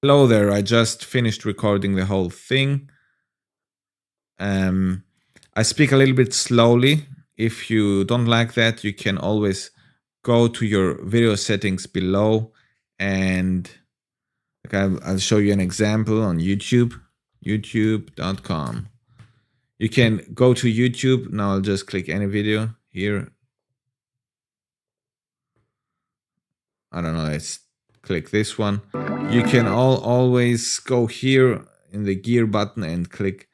Hello there, I just finished recording the whole thing. I speak a little bit slowly. If you don't like that, you can always go to your video settings below and I'll show you an example on YouTube, youtube.com. You can go to YouTube. Now I'll just click any video here. I don't know, let's click this one. You can always go here in the gear button and click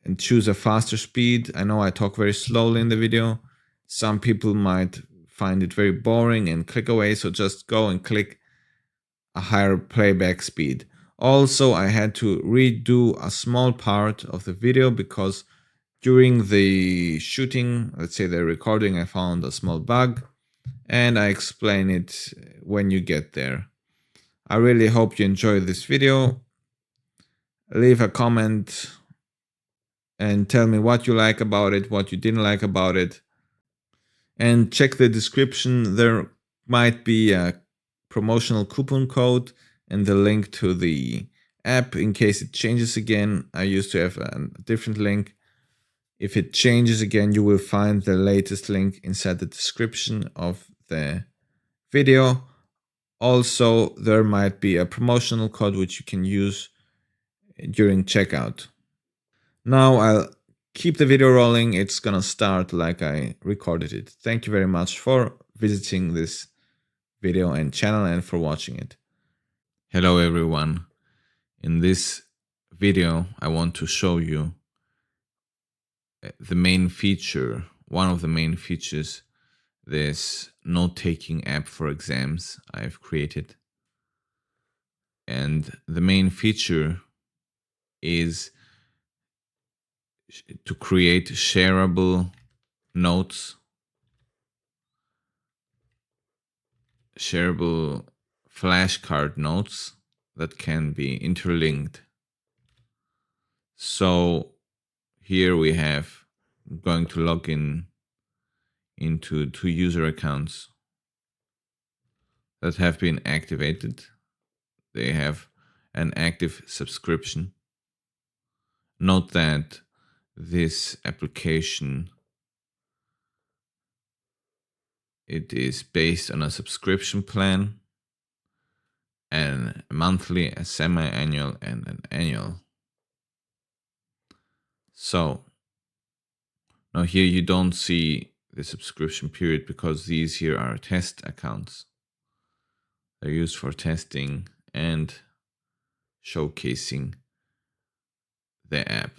and choose a faster speed. I know I talk very slowly in the video. Some people might find it very boring and click away, so just go and click a higher playback speed. Also, I had to redo a small part of the video because during the shooting, let's say the recording, I found a small bug and I explain it when you get there. I really hope you enjoyed this video. Leave a comment and tell me what you like about it, what you didn't like about it. And check the description. There might be a promotional coupon code and the link to the app in case it changes again. I used to have a different link. If it changes again, you will find the latest link inside the description of the video. Also, there might be a promotional code which you can use during checkout. Now I'll keep the video rolling. It's gonna start like I recorded it. Thank you very much for visiting this video and channel and for watching it. Hello everyone. In this video I want to show you the main feature, one of the main features, this note-taking app for exams I've created. And the main feature is to create shareable notes, shareable flashcard notes that can be interlinked. So here we have, I'm going to log in into 2 user accounts that have been activated. They have an active subscription. Note that this application, it is based on a subscription plan, and a monthly, a semi-annual, and an annual. So now here you don't see the subscription period because these here are test accounts. They're used for testing and showcasing the app.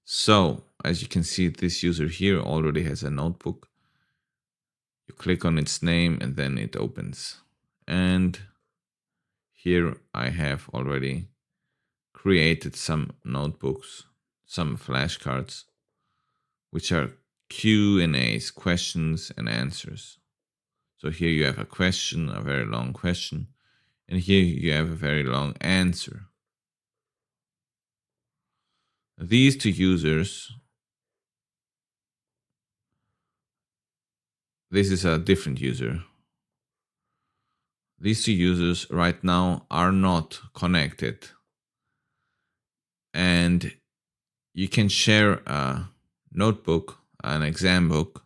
So as you can see, this user here already has a notebook. You click on its name and then it opens. And here I have already created some notebooks, some flashcards, which are Q&As, questions and answers. So here you have a question, a very long question, and here you have a very long answer. These 2 users, this is a different user. These 2 users right now are not connected. And you can share a notebook, an exam book,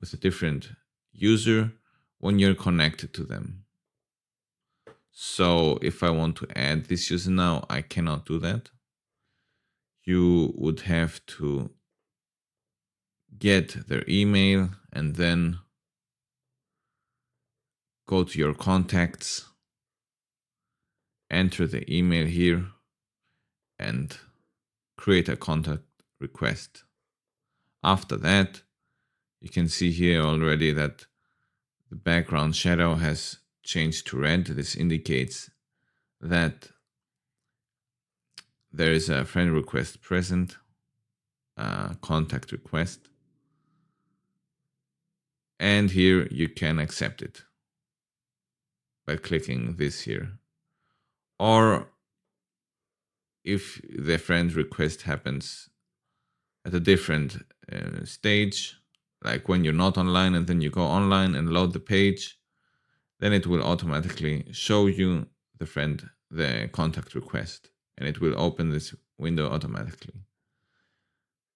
with a different user when you're connected to them. So if I want to add this user now, I cannot do that. You would have to get their email and then go to your contacts, enter the email here, and create a contact request. After that, you can see here already that the background shadow has changed to red. This indicates that there is a friend request present, a contact request. And here you can accept it by clicking this here. Or if the friend request happens at a different stage, like when you're not online and then you go online and load the page, then it will automatically show you the contact request, and it will open this window automatically.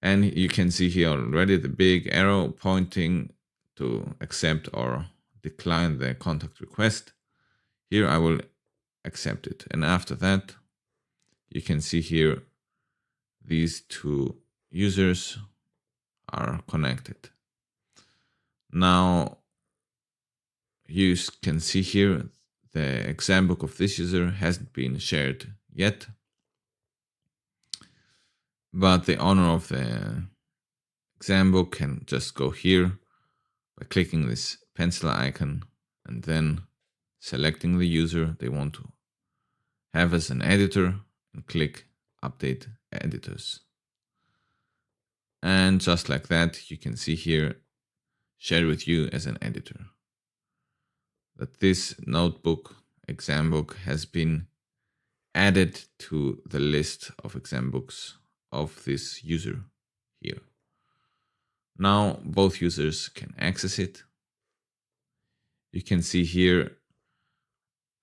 And you can see here already the big arrow pointing to accept or decline the contact request. Here I will accept it. And after that, you can see here these two users are connected. Now you can see here the Exambook of this user hasn't been shared yet, but the owner of the Exambook can just go here by clicking this pencil icon and then selecting the user they want to have as an editor and click Update Editors. And just like that, you can see here, share with you as an editor, that this notebook Exambook has been added to the list of Exambooks of this user here. Now both users can access it. You can see here,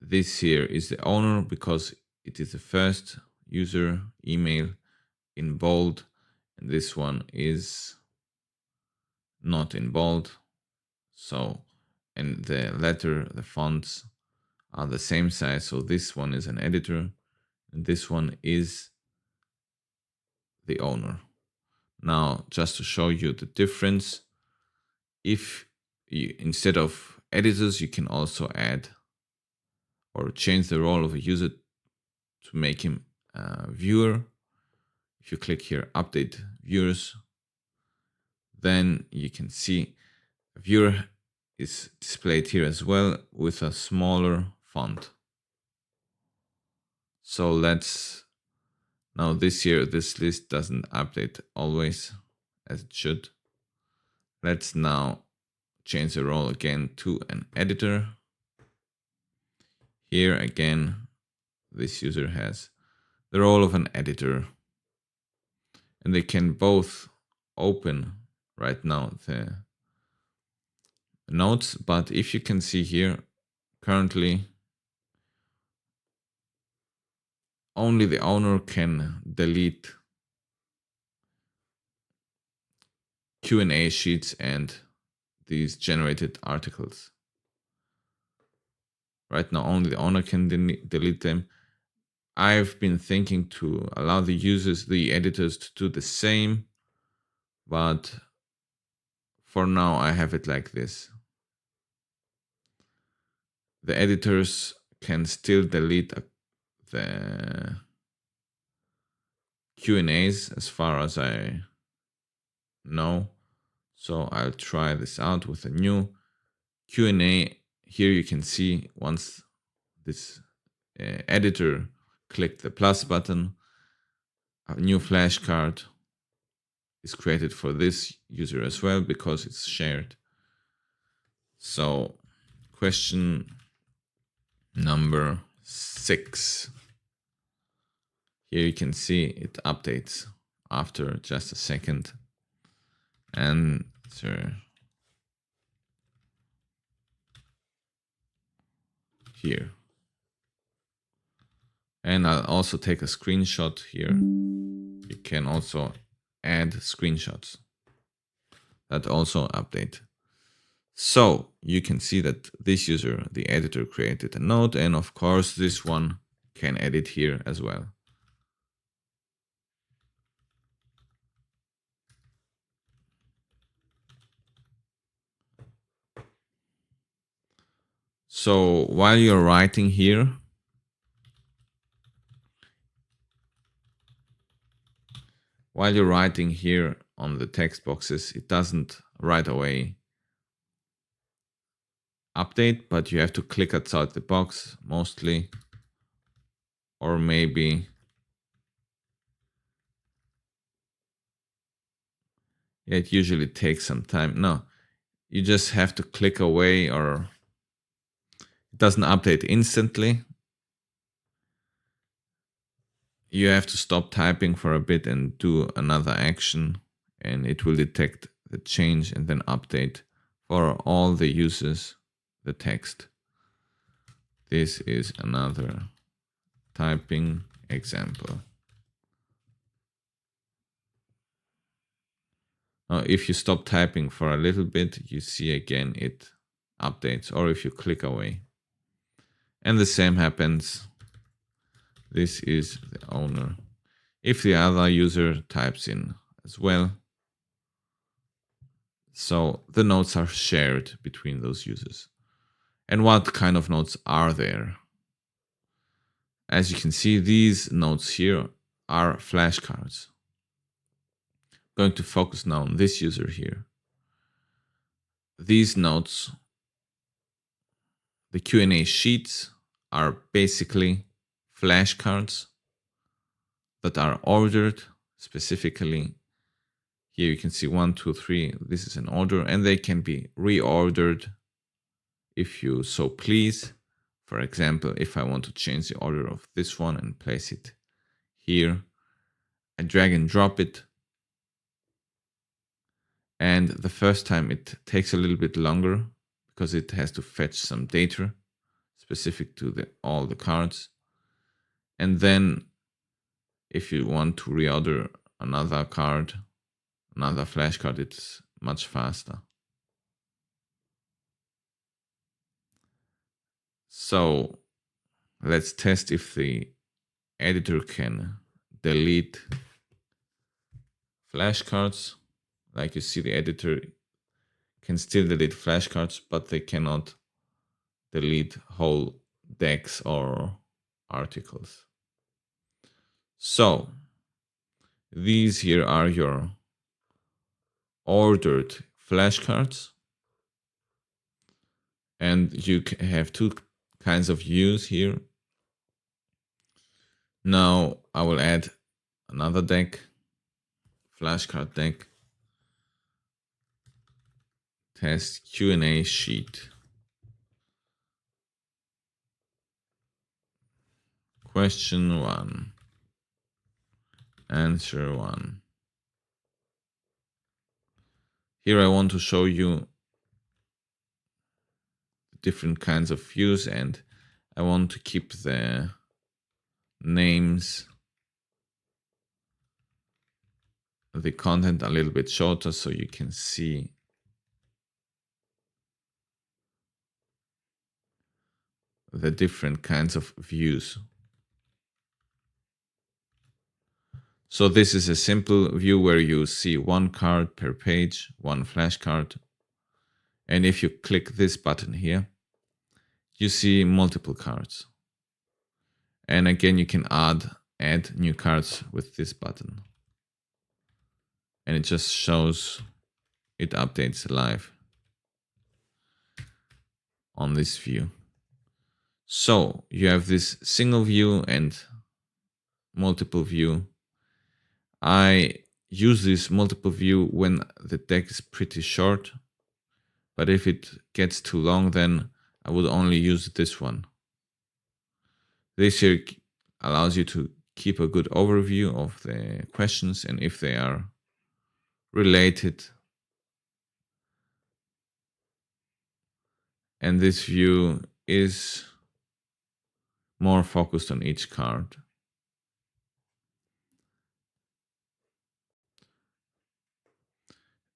this here is the owner because it is the first user email in bold, and this one is not in bold. So, and the letter, the fonts are the same size. So this one is an editor and this one is the owner. Now, just to show you the difference, if you, instead of editors, you can also add or change the role of a user to make him a viewer. If you click here, update viewers, then you can see a viewer is displayed here as well with a smaller font. So let's, now this here, this list doesn't update always as it should. Let's now change the role again to an editor. Here again, this user has the role of an editor, and they can both open right now the notes, but if you can see here, currently only the owner can delete Q&A sheets and these generated articles. Right now only the owner can delete them. I've been thinking to allow the users, the editors, to do the same, but for now I have it like this. The editors can still delete the Q&As as far as I know. So I'll try this out with a new Q&A. Here you can see once this editor clicked the plus button, a new flashcard is created for this user as well because it's shared. So question number 6. Here you can see it updates after just a second. Answer here. And I'll also take a screenshot here. You can also add screenshots that also update. So you can see that this user, the editor, created a note, and of course this one can edit here as well. So while you're writing here, on the text boxes, it doesn't right away update, but you have to click outside the box mostly, or maybe it usually takes some time. No, you just have to click away, or it doesn't update instantly. You have to stop typing for a bit and do another action, and it will detect the change and then update for all the users the text. This is another typing example. Now, if you stop typing for a little bit, you see again it updates, or if you click away. And the same happens. This is the owner. If the other user types in as well. So the notes are shared between those users. And what kind of notes are there? As you can see, these notes here are flashcards. Going to focus now on this user here. These notes, the Q&A sheets, are basically flashcards that are ordered specifically. Here you can see 1, 2, 3. This is an order, and they can be reordered if you so please. For example, if I want to change the order of this one and place it here, I drag and drop it. And the first time it takes a little bit longer because it has to fetch some data specific to all the cards. And then if you want to reorder another card, another flashcard, it's much faster. So let's test if the editor can delete flashcards. Like you see, the editor can still delete flashcards, but they cannot delete whole decks or articles. So these here are your ordered flashcards. And you have two kinds of views here. Now I will add another deck, flashcard deck, test Q&A sheet. Question 1, answer 1. Here I want to show you different kinds of views, and I want to keep the names, the content a little bit shorter so you can see the different kinds of views. So this is a simple view where you see one card per page, one flashcard. And if you click this button here, you see multiple cards. And again, you can add new cards with this button. And it just shows, it updates live on this view. So you have this single view and multiple view. I use this multiple view when the deck is pretty short, but if it gets too long, then I would only use this one. This here allows you to keep a good overview of the questions and if they are related. And this view is more focused on each card.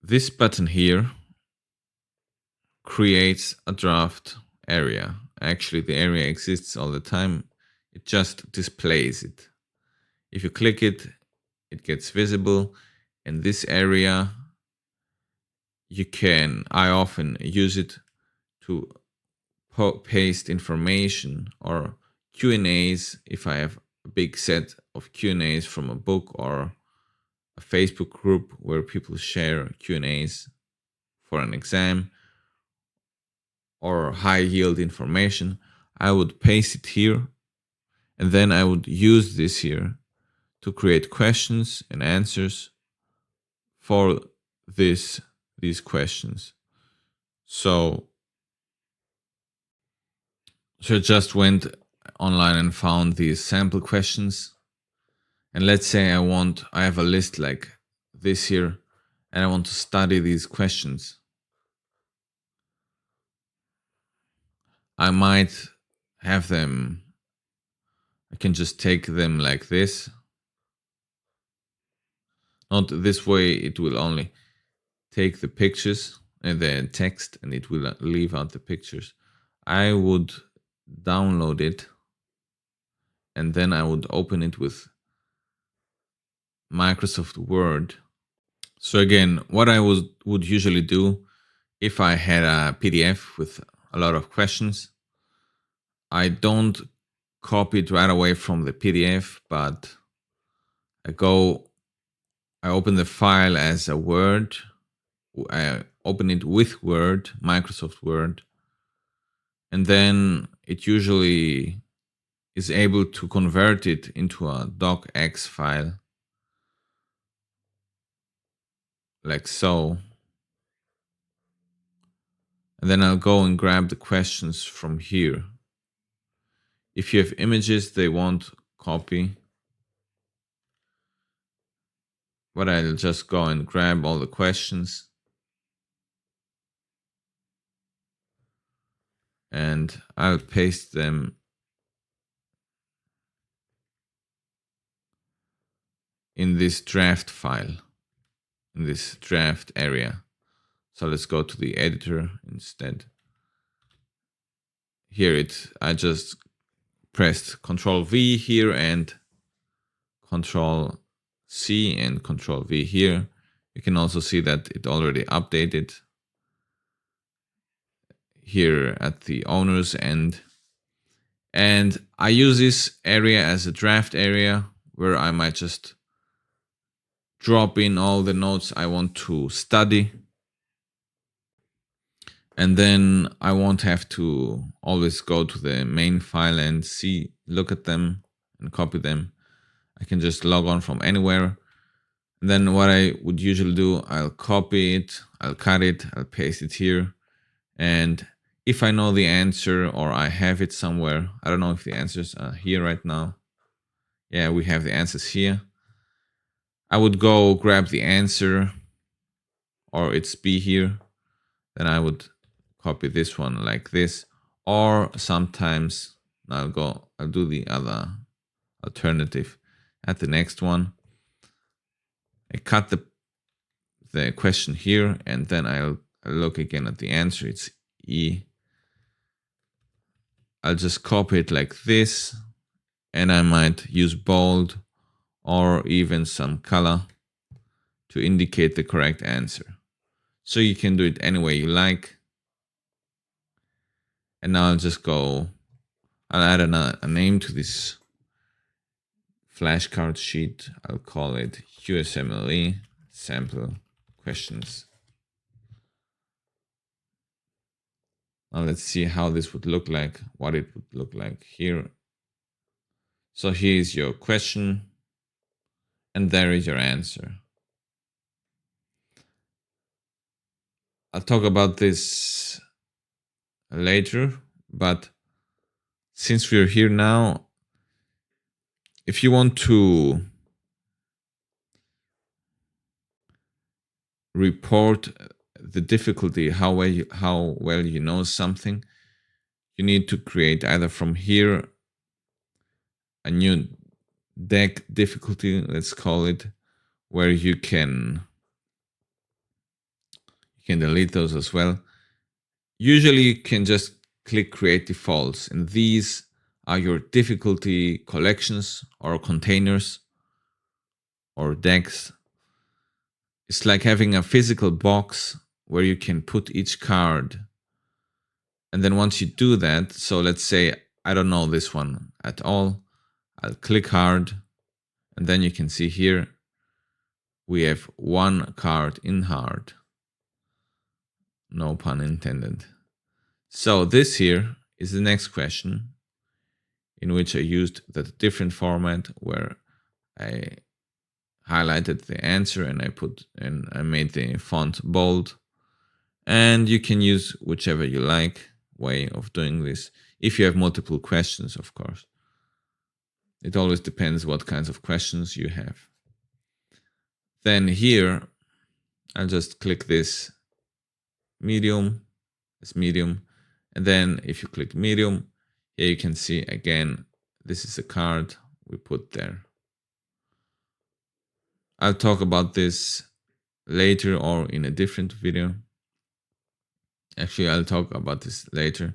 This button here creates a draft area. Actually, the area exists all the time. It just displays it. If you click it, it gets visible. And this area, I often use it to paste information or Q&As. If I have a big set of Q&As from a book or a Facebook group where people share Q&As for an exam or high yield information, I would paste it here, and then I would use this here to create questions and answers for these questions. So I just went online and found these sample questions. And let's say I have a list like this here, and I want to study these questions. I might have them, I can just take them like this. Not this way, it will only take the pictures and the text and it will leave out the pictures. I would download it and then I would open it with Microsoft Word. So again, what I would usually do if I had a PDF with a lot of questions, I don't copy it right away from the PDF, but I open the file as a Word. I open it with Word, Microsoft Word, and then it usually is able to convert it into a docx file, like so. And then I'll go and grab the questions from here. If you have images, they won't copy. But I'll just go and grab all the questions. And I'll paste them in this draft file, in this draft area. So let's go to the editor instead. Here I just pressed Control V here and Control C and Control V here. You can also see that it already updated here at the owner's end. And I use this area as a draft area where I might just drop in all the notes I want to study. And then I won't have to always go to the main file and look at them and copy them. I can just log on from anywhere. And then what I would usually do, I'll copy it, I'll cut it, I'll paste it here. And if I know the answer or I have it somewhere, I don't know if the answers are here right now. Yeah, we have the answers here. I would go grab the answer, or it's B here. Then I would copy this one like this, or sometimes I'll do the other alternative at the next one. I cut the question here, and then I'll look again at the answer. It's E. I'll just copy it like this, and I might use bold or even some color to indicate the correct answer. So you can do it any way you like. And now I'll just I'll add a name to this flashcard sheet. I'll call it USMLE sample questions. Now let's see how this would look like, what it would look like here. So here's your question, and there is your answer. I'll talk about this later, but since we're here now, if you want to report the difficulty, how well you know something, you need to create either from here a new deck difficulty, let's call it, where you can delete those as well. Usually you can just click create defaults, and these are your difficulty collections or containers or decks. It's like having a physical box where you can put each card. And then once you do that, so let's say I don't know this one at all, I'll click hard, and then you can see here we have one card in hard. No pun intended. So this here is the next question, in which I used the different format where I highlighted the answer and I made the font bold. And you can use whichever you like way of doing this. If you have multiple questions, of course. It always depends what kinds of questions you have. Then here, I'll just click this medium, and then if you click medium, Here you can see again, this is a card we put there. I'll talk about this later or in a different video. Actually, I'll talk about this later.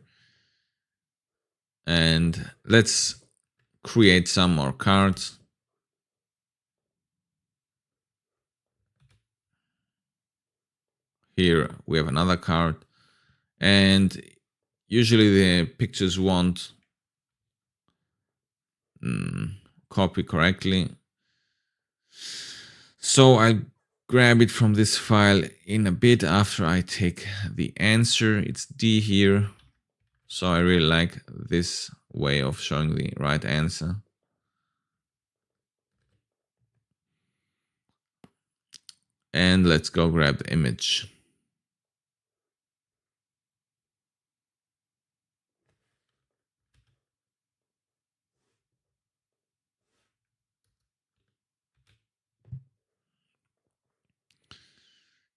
And let's create some more cards. Here we have another card. And usually the pictures won't copy correctly. So I grab it from this file in a bit after I take the answer. It's D here. So I really like this way of showing the right answer. And let's go grab the image.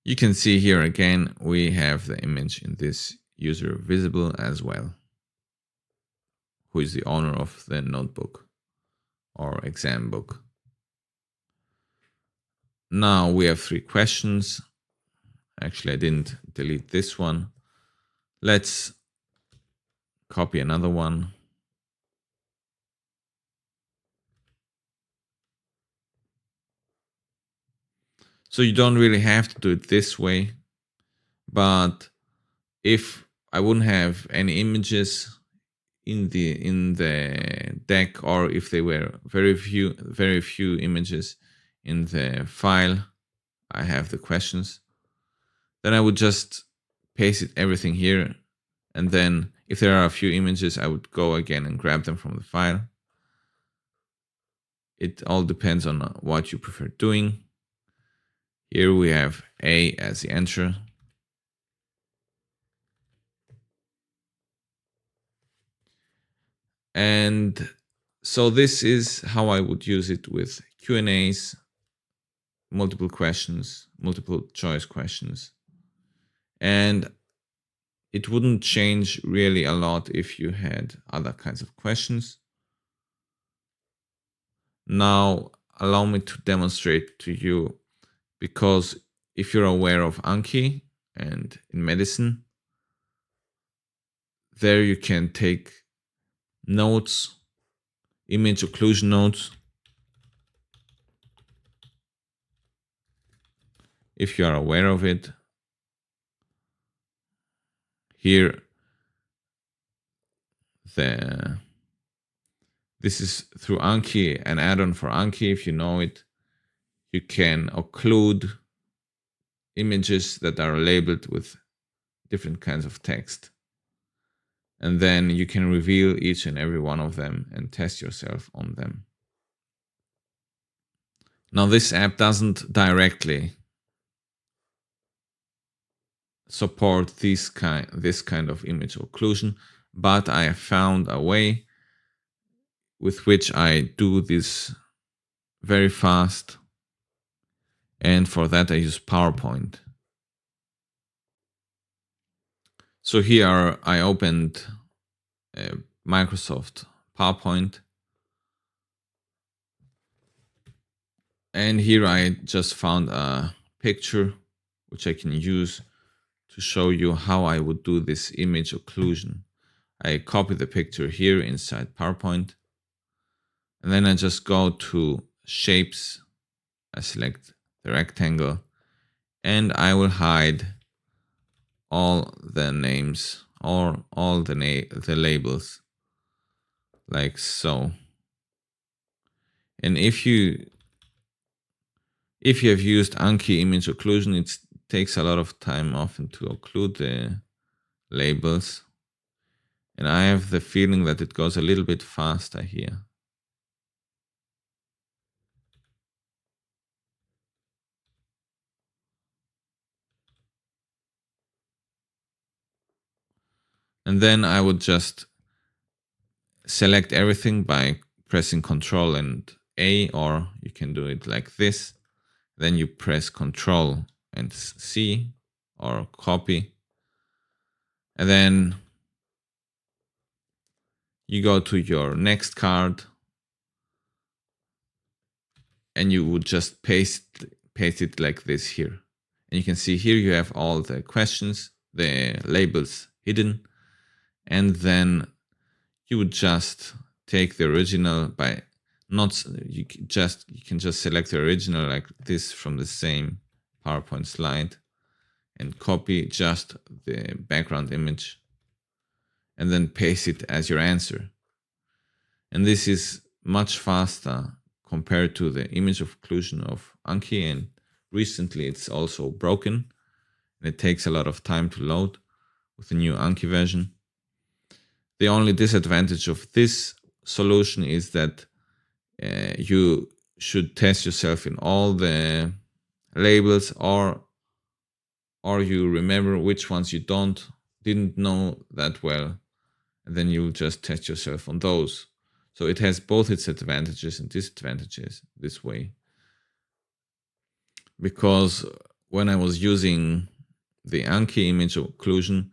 You can see here again, we have the image in this user visible as well, who is the owner of the notebook or exam book. Now we have 3 questions. Actually, I didn't delete this one. Let's copy another one. So you don't really have to do it this way, but if I wouldn't have any images in the deck, or if there were very few images in the file, I have the questions, then I would just paste everything here, and then if there are a few images, I would go again and grab them from the file. It all depends on what you prefer doing. Here we have A as the answer. And so this is how I would use it with Q&As, multiple questions, multiple choice questions. And it wouldn't change really a lot if you had other kinds of questions. Now, allow me to demonstrate to you, because if you're aware of Anki and in medicine, there you can take notes, image occlusion notes. If you are aware of it, here this is through Anki, an add-on for Anki. If you know it, you can occlude images that are labeled with different kinds of text. And then you can reveal each and every one of them and test yourself on them. Now, this app doesn't directly support this kind of image occlusion, but I have found a way with which I do this very fast. And for that, I use PowerPoint. So here I opened Microsoft PowerPoint. And here I just found a picture which I can use to show you how I would do this image occlusion. I copy the picture here inside PowerPoint. And then I just go to Shapes. I select the rectangle. And I will hide all the names or all the labels, like so. And if you have used Anki image occlusion, it takes a lot of time often to occlude the labels. And I have the feeling that it goes a little bit faster here. And then I would just select everything by pressing Ctrl and A, or you can do it like this. Then you press Ctrl and C or copy. And then you go to your next card and you would just paste it like this here. And you can see here you have all the questions, the labels hidden, and then you would just take the original by not you can just select the original like this from the same PowerPoint slide and copy just the background image and then paste it as your answer. And this is much faster compared to the image occlusion of Anki, and recently it's also broken and it takes a lot of time to load with the new Anki version. The only disadvantage of this solution is that you should test yourself in all the labels, or you remember which ones you didn't know that well, and then you'll just test yourself on those. So it has both its advantages and disadvantages this way. Because when I was using the Anki image occlusion,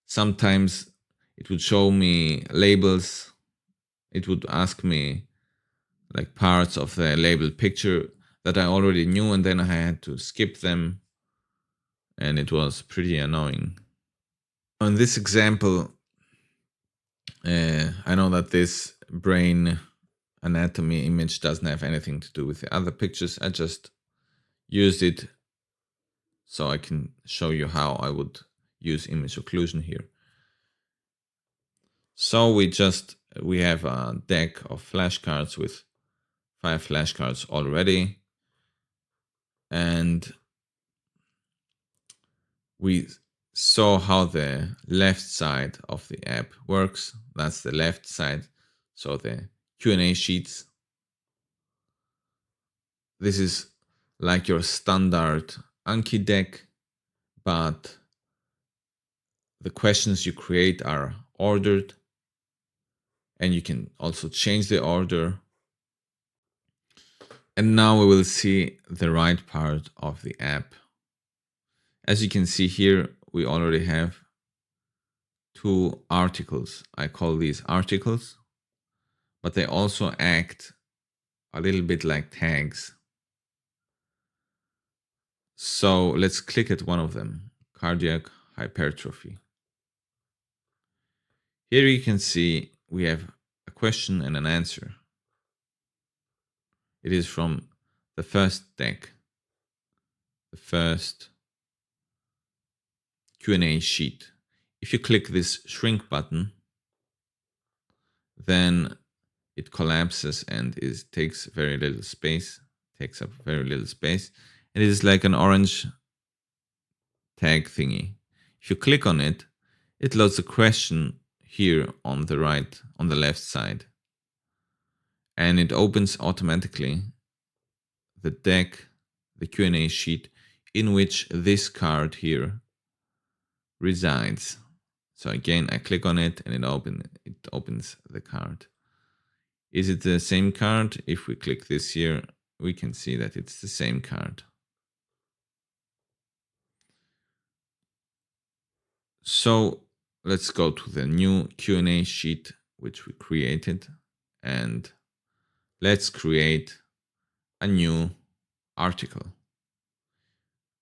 sometimes it would show me labels. It would ask me like parts of the labeled picture that I already knew, and then I had to skip them, and it was pretty annoying. In this example, I know that this brain anatomy image doesn't have anything to do with the other pictures. I just used it so I can show you how I would use image occlusion here. So we have a deck of flashcards with 5 flashcards already, and we saw how the left side of the app works. That's the left side, so the Q&A sheets. This is like your standard Anki deck, but the questions you create are ordered, and you can also change the order. And now we will see the right part of the app. As you can see here, we already have 2 articles. I call these articles, but they also act a little bit like tags. So let's click at one of them, cardiac hypertrophy. Here you can see we have a question and an answer. It is from the first deck, the first Q&A sheet. If you click this shrink button, then it collapses and takes very little space, takes up very little space. And it is like an orange tag thingy. If you click on it, it loads a question here on the right, on the left side. And it opens automatically the deck, the Q&A sheet, in which this card here resides. So again, I click on it and it opens the card. Is it the same card? If we click this here, we can see that it's the same card. So let's go to the new Q&A sheet which we created, and let's create a new article.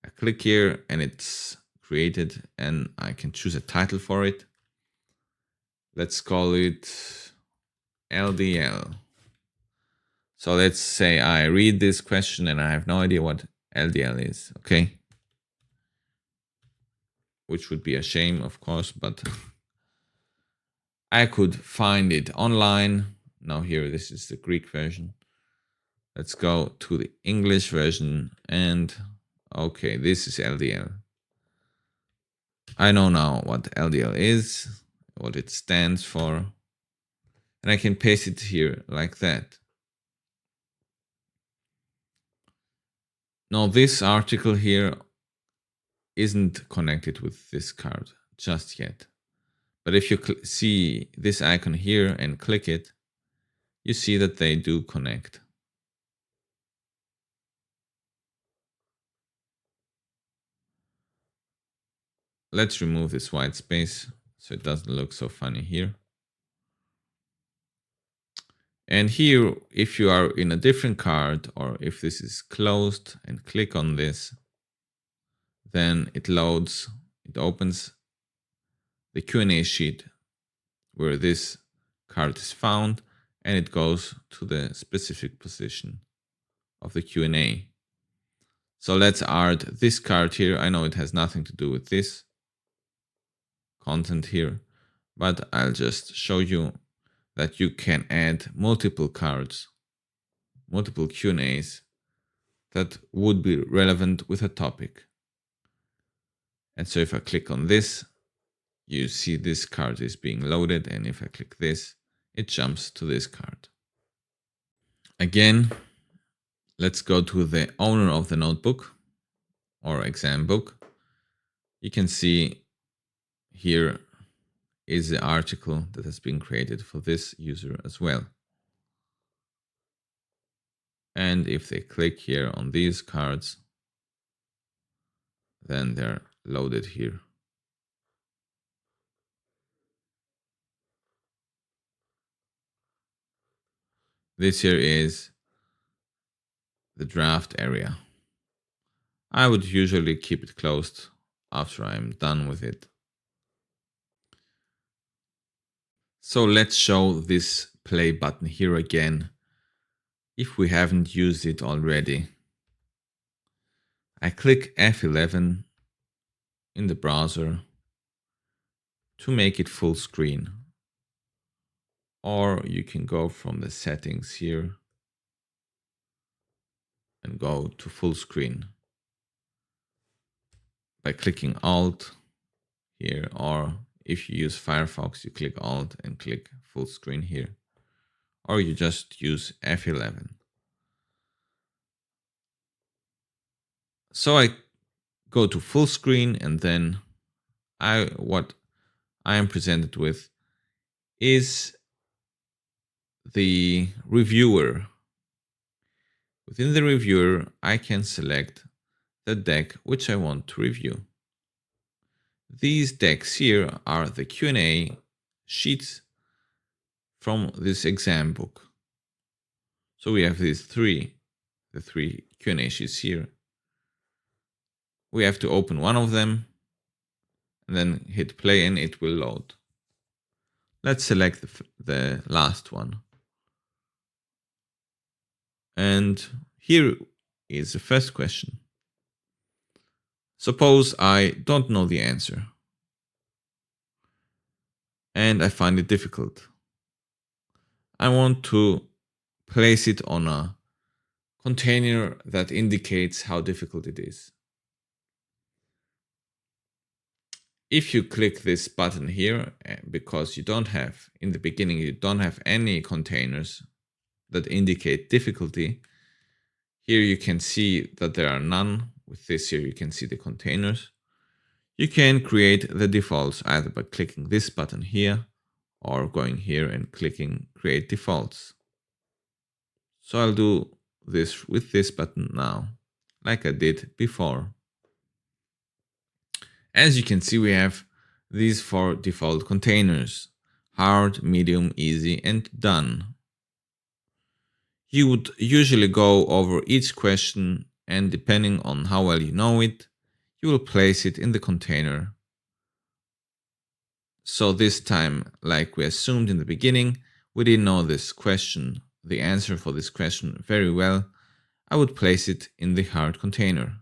I click here and it's created, and I can choose a title for it. Let's call it LDL. So let's say I read this question and I have no idea what LDL is, okay? Which would be a shame, of course, but I could find it online. Now here, this is the Greek version. Let's go to the English version, and okay, this is LDL. I know now what LDL is, what it stands for, and I can paste it here like that. Now this article here isn't connected with this card just yet. But if you see this icon here and click it, you see that they do connect. Let's remove this white space so it doesn't look so funny here. And here, if you are in a different card or if this is closed and click on this, then it loads, it opens the Q&A sheet where this card is found, and it goes to the specific position of the Q&A. So let's add this card here. I know it has nothing to do with this content here, but I'll just show you that you can add multiple cards, multiple Q&As that would be relevant with a topic. And so if I click on this, you see this card is being loaded, and if I click this, it jumps to this card. Again, let's go to the owner of the notebook or Exambook. You can see here is the article that has been created for this user as well. And if they click here on these cards, then they're loaded here. This here is the draft area. I would usually keep it closed after I'm done with it. So let's show this play button here again, if we haven't used it already. I click F11 in the browser to make it full screen. Or you can go from the settings here and go to full screen by clicking Alt here, or if you use Firefox, you click Alt and click full screen here, or you just use F11. So I go to full screen, and then what I am presented with is the reviewer. Within the reviewer, I can select the deck which I want to review. These decks here are the Q&A sheets from this exam book. So we have the three Q&A sheets here. We have to open one of them and then hit play, and it will load. Let's select the last one. And here is the first question. Suppose I don't know the answer and I find it difficult. I want to place it on a container that indicates how difficult it is. If you click this button here, because you don't have, in the beginning, you don't have any containers that indicate difficulty, here you can see that there are none. With this here, you can see the containers. You can create the defaults either by clicking this button here or going here and clicking create defaults. So I'll do this with this button now, like I did before. As you can see, we have these 4 default containers: hard, medium, easy, and done. You would usually go over each question, and depending on how well you know it, you will place it in the container. So this time, like we assumed in the beginning, we didn't know this question, the answer for this question very well. I would place it in the hard container.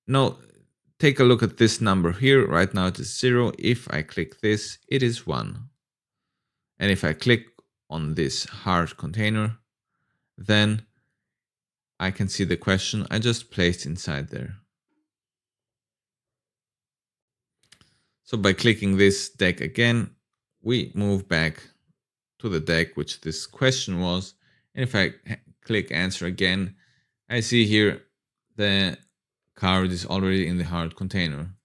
Now, take a look at this number here. Right now it is 0. If I click this, it is 1. And if I click on this hard container, then I can see the question I just placed inside there. So by clicking this deck again, we move back to the deck which this question was. And if I click answer again, I see here the card is already in the hard container.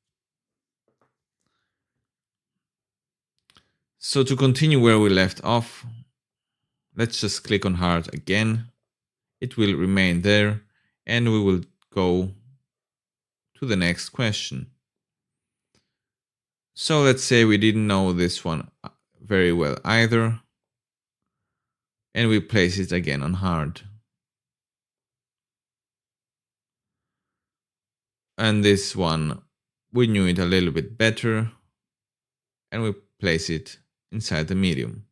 So to continue where we left off, let's just click on hard again. It will remain there, and we will go to the next question. So let's say we didn't know this one very well either. and we place it again on hard. And this one, we knew it a little bit better, and we place it inside the medium.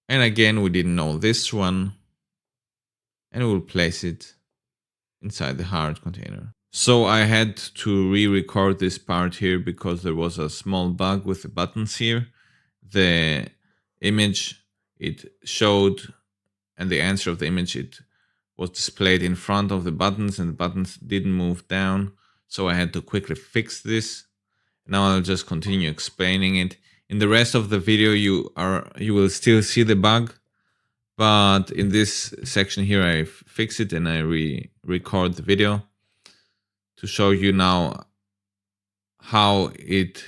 And again, we didn't know this one, and we'll place it inside the hard container. So I had to re-record this part here because there was a small bug with the buttons here. The image it showed and the answer of the image it was displayed in front of the buttons, and the buttons didn't move down. So I had to quickly fix this. Now I'll just continue explaining it. In the rest of the video you will still see the bug, but in this section here I fix it and I re-record the video to show you now how it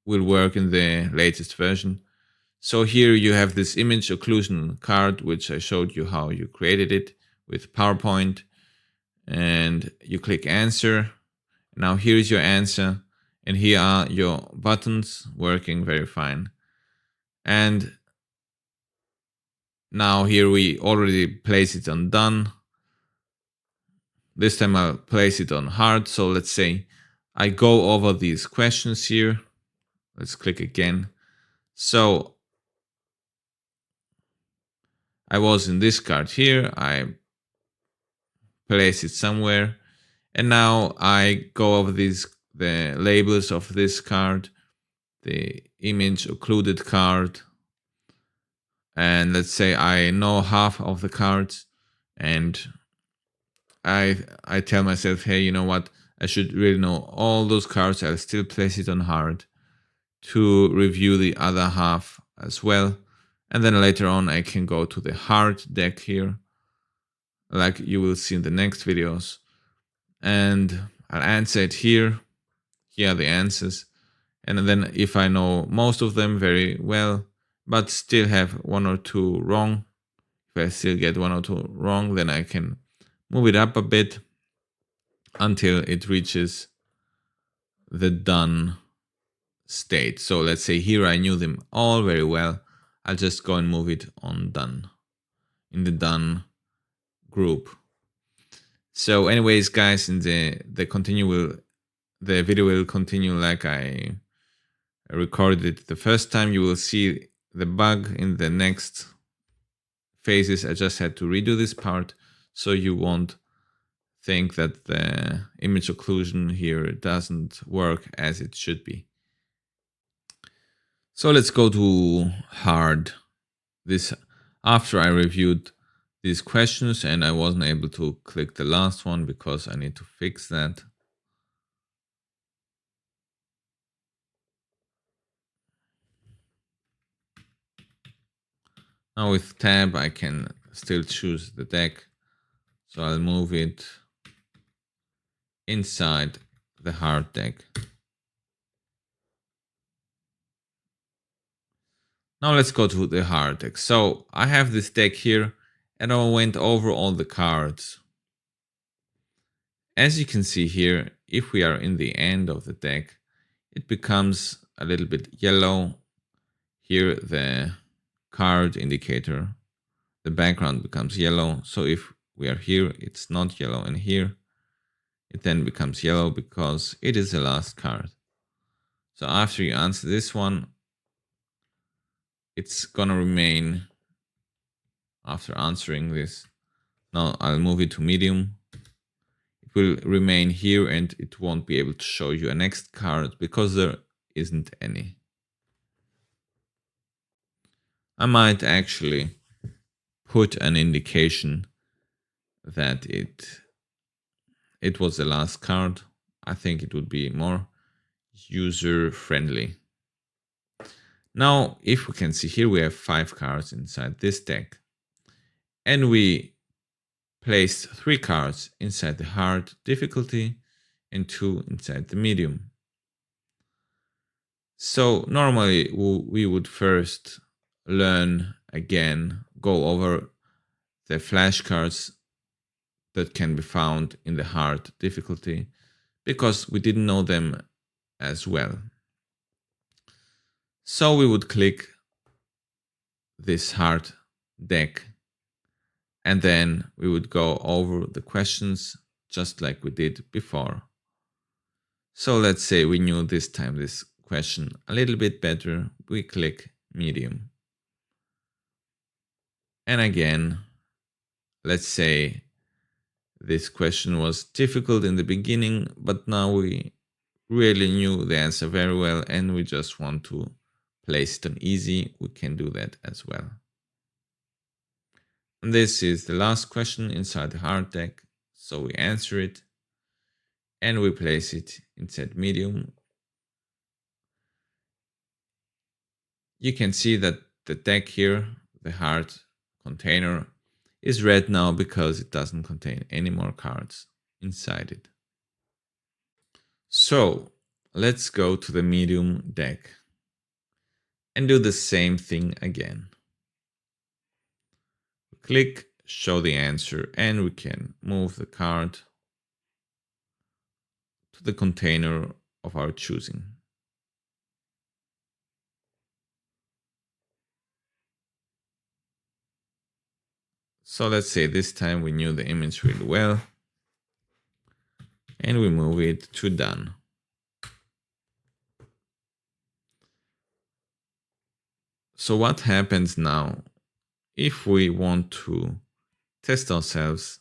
will work in the latest version. So here you have this image occlusion card, which I showed you how you created it with PowerPoint, and you click answer. Now here's your answer, and here are your buttons working very fine. And now here we already place it on done. This time I'll place it on hard. So let's say I go over these questions here. Let's click again. So I was in this card here. I place it somewhere. And now I go over the labels of this card, the image occluded card. And let's say I know half of the cards, and I tell myself, hey, you know what? I should really know all those cards. I'll still place it on hard to review the other half as well. And then later on, I can go to the hard deck here, like you will see in the next videos. And I'll answer it here. Here are the answers. And then if I know most of them very well, but still have one or two wrong, if I still get one or two wrong, then I can move it up a bit until it reaches the done state. So let's say here I knew them all very well. I'll just go and move it on done, in the done group. So anyways, guys, in the video will continue like I recorded it the first time. You will see the bug in the next phases. I just had to redo this part so you won't think that the image occlusion here doesn't work as it should be. So let's go to hard. This after I reviewed these questions, and I wasn't able to click the last one because I need to fix that. Now with tab I can still choose the deck, so I'll move it inside the hard deck. Now let's go to the hard deck. So I have this deck here, and I went over all the cards. As you can see here, if we are in the end of the deck, it becomes a little bit yellow. Here the card indicator, the background becomes yellow. So if we are here, it's not yellow, and here it then becomes yellow because it is the last card. So after you answer this one, it's gonna remain after answering this. Now I'll move it to medium. It will remain here, and it won't be able to show you a next card because there isn't any. I might actually put an indication that it was the last card. I think it would be more user friendly. Now, if we can see here, we have 5 cards inside this deck, and we placed 3 cards inside the hard difficulty and 2 inside the medium. So normally we would first learn again, go over the flashcards that can be found in the hard difficulty because we didn't know them as well. So we would click this hard deck. And then we would go over the questions just like we did before. So let's say we knew this time this question a little bit better. We click medium. And again, let's say this question was difficult in the beginning, but now we really knew the answer very well and we just want to place it on easy. We can do that as well. And this is the last question inside the hard deck. So we answer it and we place it inside medium. You can see that the deck here, the hard container, is red now because it doesn't contain any more cards inside it. So let's go to the medium deck and do the same thing again. Click show the answer and we can move the card to the container of our choosing. So let's say this time we knew the image really well and we move it to done. So what happens now if we want to test ourselves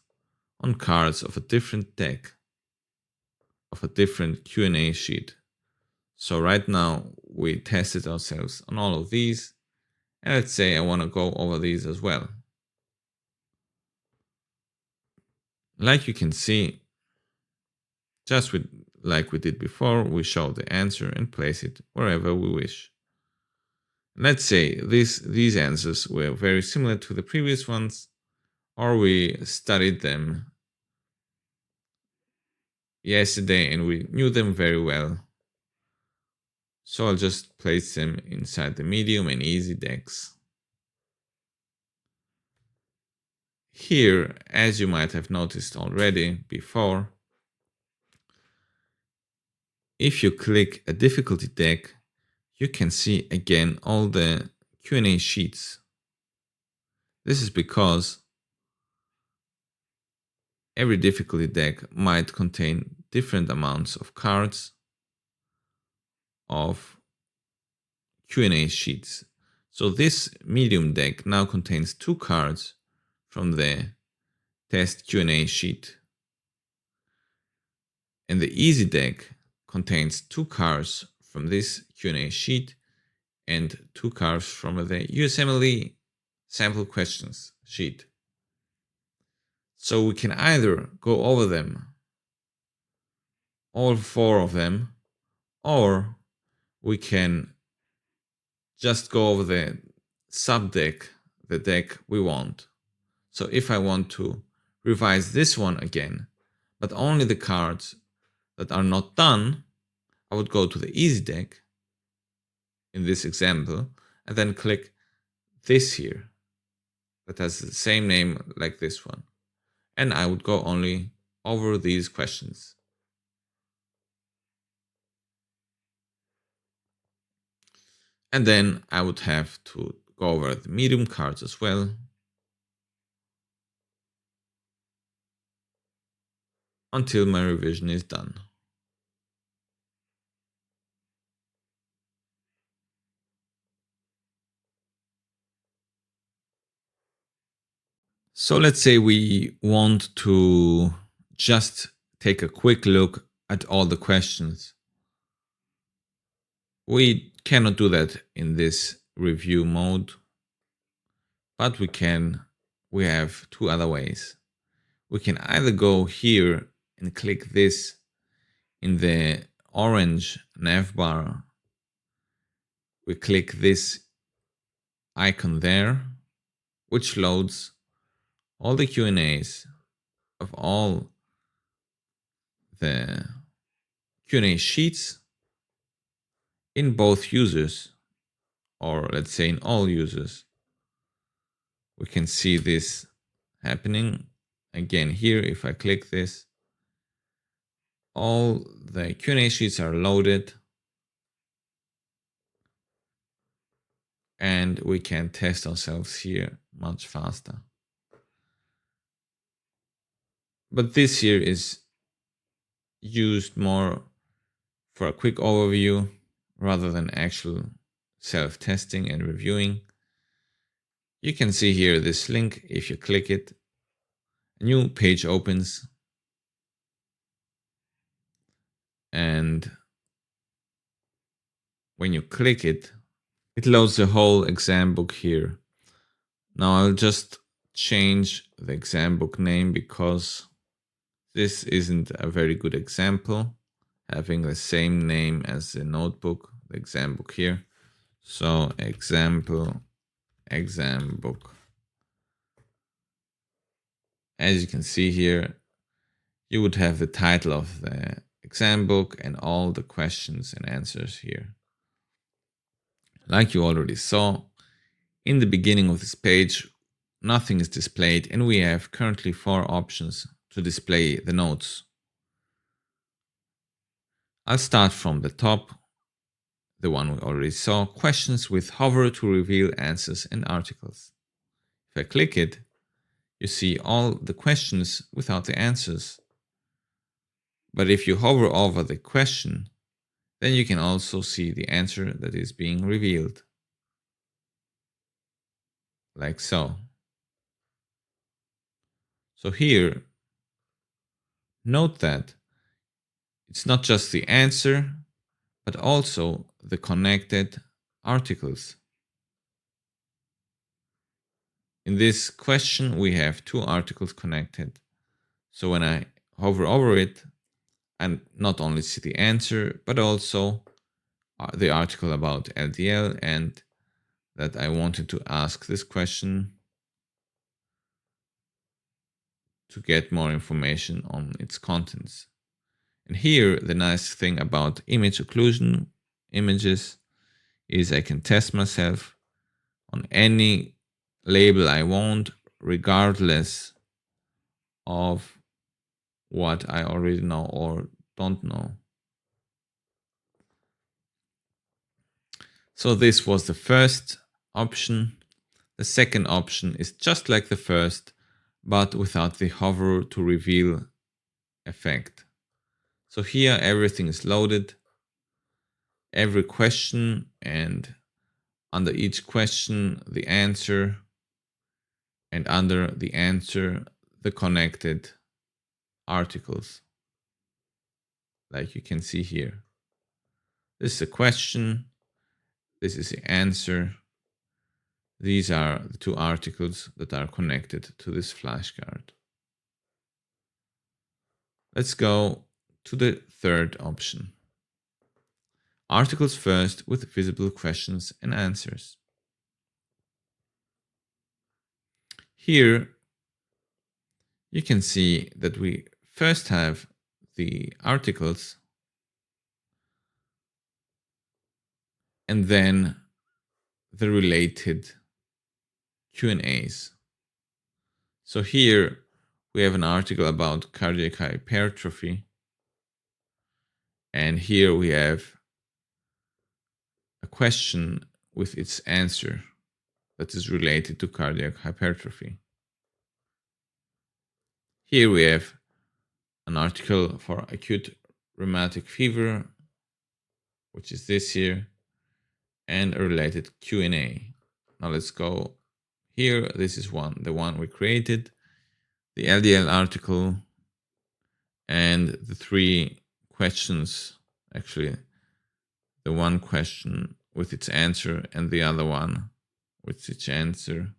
on cards of a different deck, of a different Q&A sheet? So right now we tested ourselves on all of these, and let's say I want to go over these as well. Like you can see, just like we did before, we show the answer and place it wherever we wish. Let's say these answers were very similar to the previous ones, or we studied them yesterday and we knew them very well. So I'll just place them inside the medium and easy decks. Here, as you might have noticed already before, if you click a difficulty deck, you can see again all the Q&A sheets. This is because every difficulty deck might contain different amounts of cards of Q&A sheets. So this medium deck now contains 2 cards from the test Q&A sheet. And the easy deck contains 2 cards from this Q&A sheet and 2 cards from the USMLE sample questions sheet. So we can either go over them, all 4 of them, or we can just go over the sub deck, the deck we want. So if I want to revise this one again, but only the cards that are not done, I would go to the easy deck in this example and then click this here that has the same name like this one. And I would go only over these questions. And then I would have to go over the medium cards as well. Until my revision is done. So let's say we want to just take a quick look at all the questions. We cannot do that in this review mode, but we have 2 other ways. We can either go here and click this in the orange nav bar. We click this icon there, which loads all the Q&As of all the Q&A sheets in both users, or let's say in all users. We can see this happening again here. If I click this, all the Q&A sheets are loaded, and we can test ourselves here much faster. But this here is used more for a quick overview rather than actual self-testing and reviewing. You can see here this link. If you click it, a new page opens, and when you click it, it loads the whole exam book here. Now I'll just change the exam book name because this isn't a very good example, having the same name as the notebook, the exam book here. So example, exam book. As you can see here, you would have the title of the exam book and all the questions and answers here. Like you already saw, in the beginning of this page, nothing is displayed, and we have currently 4 options to display the notes. I'll start from the top, the one we already saw, questions with hover to reveal answers and articles. If I click it, you see all the questions without the answers. But if you hover over the question, then you can also see the answer that is being revealed. Like so. So here, note that it's not just the answer, but also the connected articles. In this question, we have 2 articles connected. So when I hover over it, I not only see the answer, but also the article about LDL and that I wanted to ask this question to get more information on its contents. And here, the nice thing about image occlusion images is I can test myself on any label I want, regardless of what I already know or don't know. So this was the first option. The second option is just like the first, but without the hover to reveal effect. So here everything is loaded, every question, and under each question the answer, and under the answer the connected articles, like you can see here. This is a question, this is the answer. These are the 2 articles that are connected to this flashcard. Let's go to the third option. Articles first with visible questions and answers. Here you can see that we first have the articles and then the related Q&As. So here we have an article about cardiac hypertrophy, and here we have a question with its answer that is related to cardiac hypertrophy. Here we have an article for acute rheumatic fever, which is this here, and a related Q&A. Now let's go here. This is the one we created, the LDL article, and the 3 questions, actually the one question with its answer and the other one with its answer,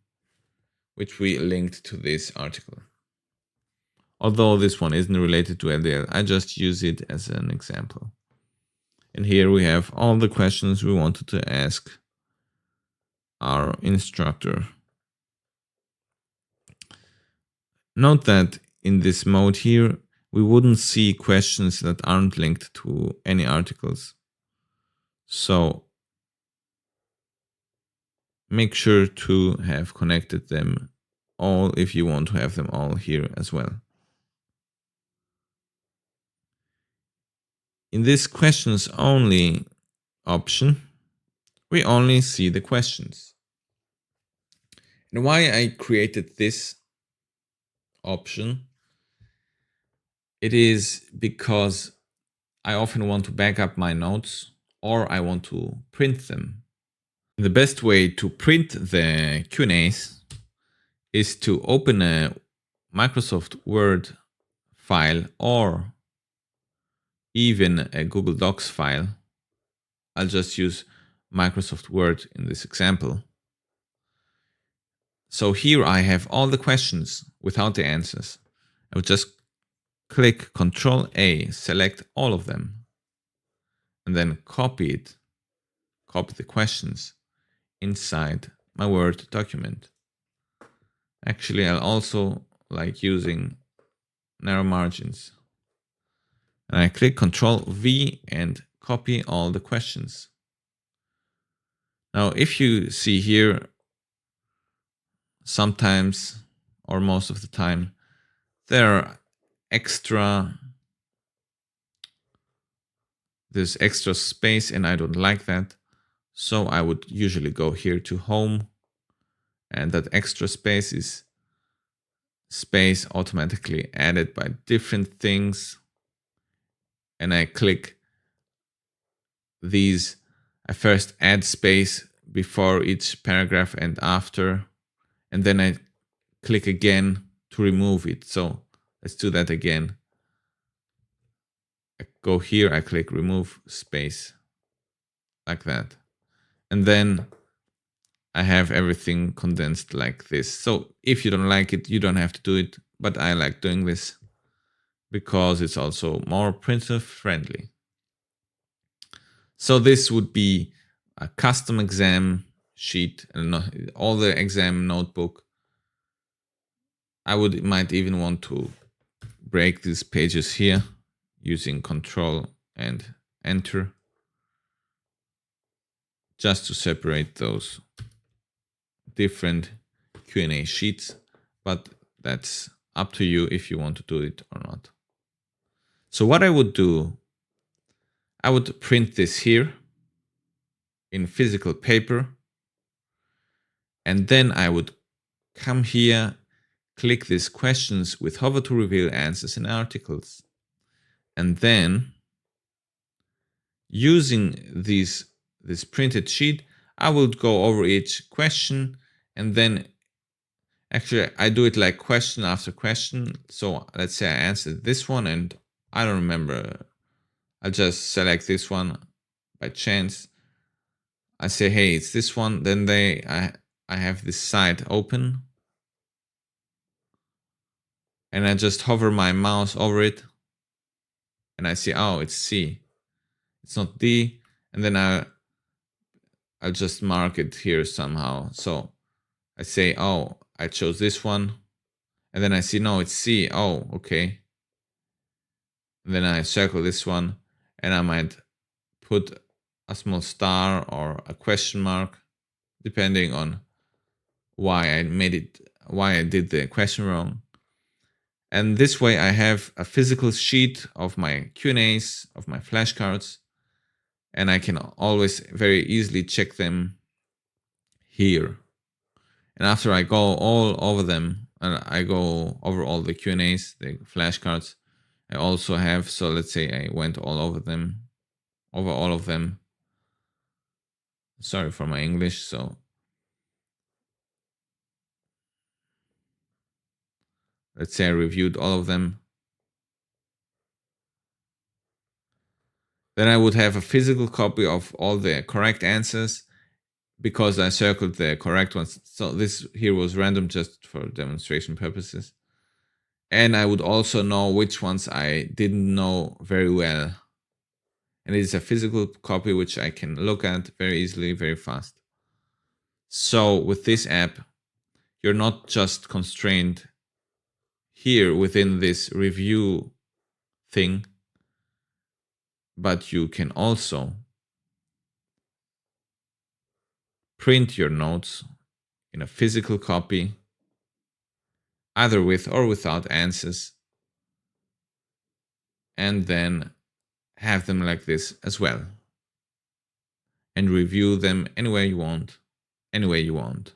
which we linked to this article. Although this one isn't related to LDL, I just use it as an example. And here we have all the questions we wanted to ask our instructor. Note that in this mode here, we wouldn't see questions that aren't linked to any articles. So make sure to have connected them all if you want to have them all here as well. In this questions only option, we only see the questions. And why I created this option, it is because I often want to back up my notes or I want to print them. The best way to print the Q&As is to open a Microsoft Word file or even a Google Docs file. I'll just use Microsoft Word in this example. So here I have all the questions without the answers. I would just click Ctrl A, select all of them, and then copy the questions inside my Word document. Actually, I'll also like using narrow margins. And I click Ctrl V and copy all the questions. Now, if you see here, sometimes or most of the time, there's extra space and I don't like that. So I would usually go here to Home, and that extra space is space automatically added by different things. And I click these. I first add space before each paragraph and after, and then I click again to remove it. So let's do that again. I go here, I click remove space, like that. And then I have everything condensed like this. So if you don't like it, you don't have to do it, but I like doing this because it's also more printer friendly. So this would be a custom exam sheet and all the exam notebook. I might even want to break these pages here using Control and Enter just to separate those different Q&A sheets, but that's up to you if you want to do it or not. So what I would do, I would print this here in physical paper, and then I would come here, click these questions with hover to reveal answers in articles, and then using this printed sheet, I would go over each question, and then actually I do it like question after question. So let's say I answered this one and I don't remember. I'll just select this one by chance. I say, hey, it's this one. Then I have this site open, and I just hover my mouse over it, and I see, oh, it's C. It's not D. And then I'll just mark it here somehow. So I say, oh, I chose this one. And then I see, no, it's C. Oh, okay. And then I circle this one, and I might put a small star or a question mark, depending on why I did the question wrong. And this way I have a physical sheet of my Q&As, of my flashcards, and I can always very easily check them here. And after I go all over them, and I go over all the Q&As, the flashcards, I also have, so let's say I went all over them, over all of them. Sorry for my English. So let's say I reviewed all of them. Then I would have a physical copy of all the correct answers because I circled the correct ones. So this here was random just for demonstration purposes. And I would also know which ones I didn't know very well. And it is a physical copy which I can look at very easily, very fast. So with this app, you're not just constrained here within this review thing, but you can also print your notes in a physical copy, either with or without answers, and then have them like this as well. and review them anywhere you want, any way you want.